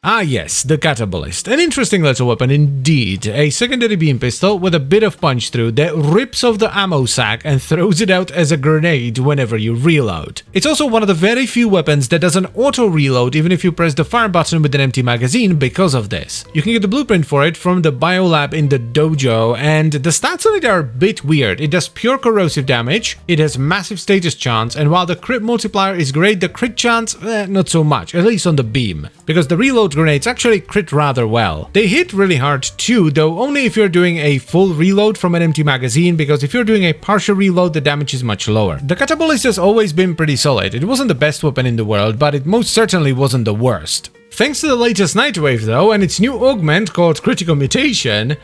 Ah yes, the Catabolyst. An interesting little weapon indeed. A secondary beam pistol with a bit of punch through that rips off the ammo sack and throws it out as a grenade whenever you reload. It's also one of the very few weapons that doesn't auto-reload even if you press the fire button with an empty magazine because of this. You can get the blueprint for it from the biolab in the dojo, and the stats on it are a bit weird. It does pure corrosive damage, it has massive status chance, and while the crit multiplier is great, the crit chance, not so much, at least on the beam, because the reload grenades actually crit rather well. They hit really hard too, though only if you're doing a full reload from an empty magazine, because if you're doing a partial reload, the damage is much lower. The Catabolyst has always been pretty solid. It wasn't the best weapon in the world, but it most certainly wasn't the worst. Thanks to the latest Nightwave though, and its new augment called Critical Mutation,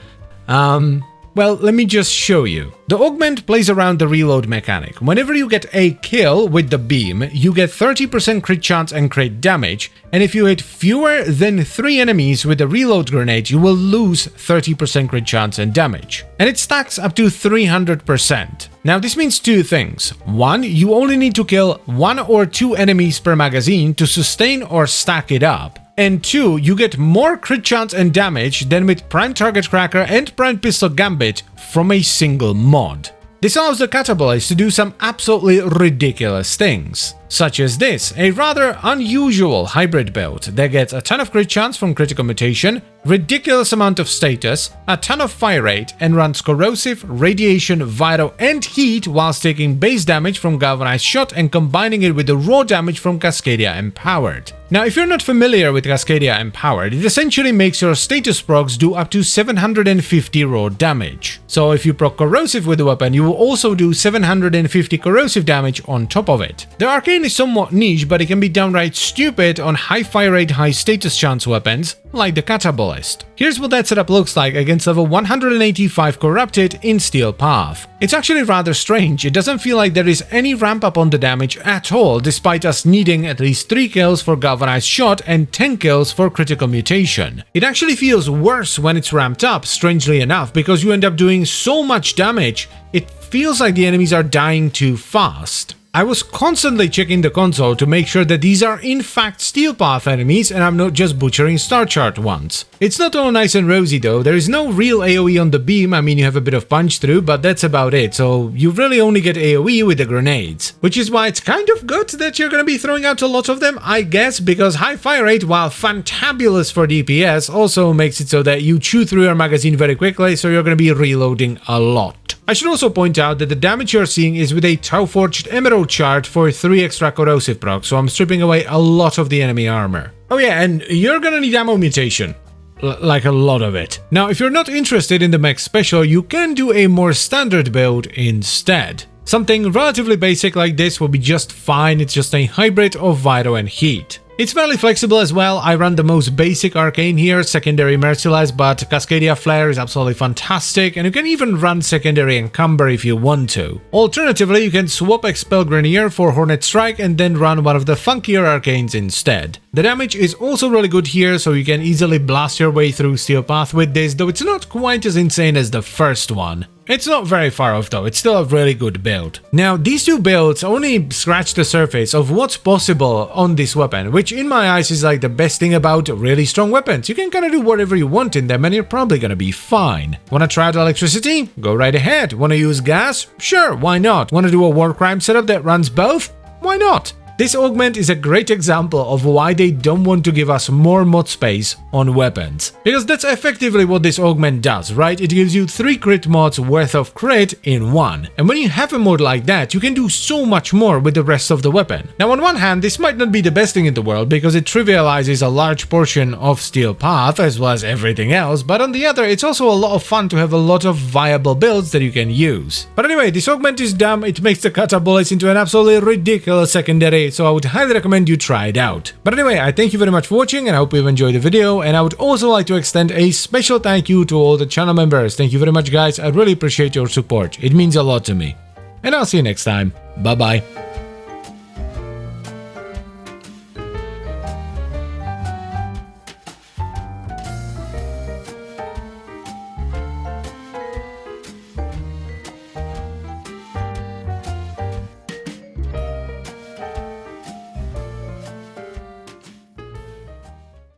well, let me just show you. The augment plays around the reload mechanic. Whenever you get a kill with the beam, you get 30% crit chance and crit damage, and if you hit fewer than 3 enemies with the reload grenade, you will lose 30% crit chance and damage. And it stacks up to 300%. Now this means two things. One, you only need to kill 1 or 2 enemies per magazine to sustain or stack it up. And 2, you get more crit chance and damage than with Prime Target Cracker and Prime Pistol Gambit from a single mod. This allows the Catabolyst to do some absolutely ridiculous things, such as this, a rather unusual hybrid build that gets a ton of crit chance from Critical Mutation, ridiculous amount of status, a ton of fire rate, and runs corrosive, radiation, vital, and heat whilst taking base damage from Galvanized Shot and combining it with the raw damage from Cascadia Empowered. Now, if you're not familiar with Cascadia Empowered, it essentially makes your status procs do up to 750 raw damage. So if you proc corrosive with the weapon, you will also do 750 corrosive damage on top of it. The arcane is somewhat niche, but it can be downright stupid on high fire rate, high status chance weapons, like the Catabolyst. Here's what that setup looks like against level 185 Corrupted in Steel Path. It's actually rather strange. It doesn't feel like there is any ramp up on the damage at all, despite us needing at least 3 kills for Galvanized Shot and 10 kills for Critical Mutation. It actually feels worse when it's ramped up, strangely enough, because you end up doing so much damage, it feels like the enemies are dying too fast. I was constantly checking the console to make sure that these are in fact Steel Path enemies and I'm not just butchering Star Chart ones. It's not all nice and rosy though. There is no real AoE on the beam. I mean, you have a bit of punch through, but that's about it, so you really only get AoE with the grenades. Which is why it's kind of good that you're gonna be throwing out a lot of them, I guess, because high fire rate, while fantabulous for DPS, also makes it so that you chew through your magazine very quickly, so you're gonna be reloading a lot. I should also point out that the damage you're seeing is with a Tau Forged Emerald Shard for 3 extra corrosive procs, so I'm stripping away a lot of the enemy armor. Oh yeah, and you're gonna need ammo mutation. Like a lot of it. Now, if you're not interested in the mech special, you can do a more standard build instead. Something relatively basic like this will be just fine. It's just a hybrid of Vital and Heat. It's fairly flexible as well. I run the most basic arcane here, secondary Merciless, but Cascadia Flare is absolutely fantastic, and you can even run secondary Encumber if you want to. Alternatively, you can swap Expel Grenier for Hornet Strike and then run one of the funkier arcanes instead. The damage is also really good here, so you can easily blast your way through Steel Path with this, though it's not quite as insane as the first one. It's not very far off though, it's still a really good build. Now, these two builds only scratch the surface of what's possible on this weapon, which in my eyes is like the best thing about really strong weapons. You can kind of do whatever you want in them and you're probably gonna be fine. Wanna try out electricity? Go right ahead. Wanna use gas? Sure, why not? Wanna do a war crime setup that runs both? Why not? This augment is a great example of why they don't want to give us more mod space on weapons. Because that's effectively what this augment does, right? It gives you 3 crit mods worth of crit in one. And when you have a mod like that, you can do so much more with the rest of the weapon. Now, on one hand, this might not be the best thing in the world because it trivializes a large portion of Steel Path as well as everything else, but on the other, it's also a lot of fun to have a lot of viable builds that you can use. But anyway, this augment is dumb. It makes the Catabolyst into an absolutely ridiculous secondary, so I would highly recommend you try it out. But anyway, I thank you very much for watching and I hope you've enjoyed the video, and I would also like to extend a special thank you to all the channel members. Thank you very much guys, I really appreciate your support, it means a lot to me. And I'll see you next time, bye bye.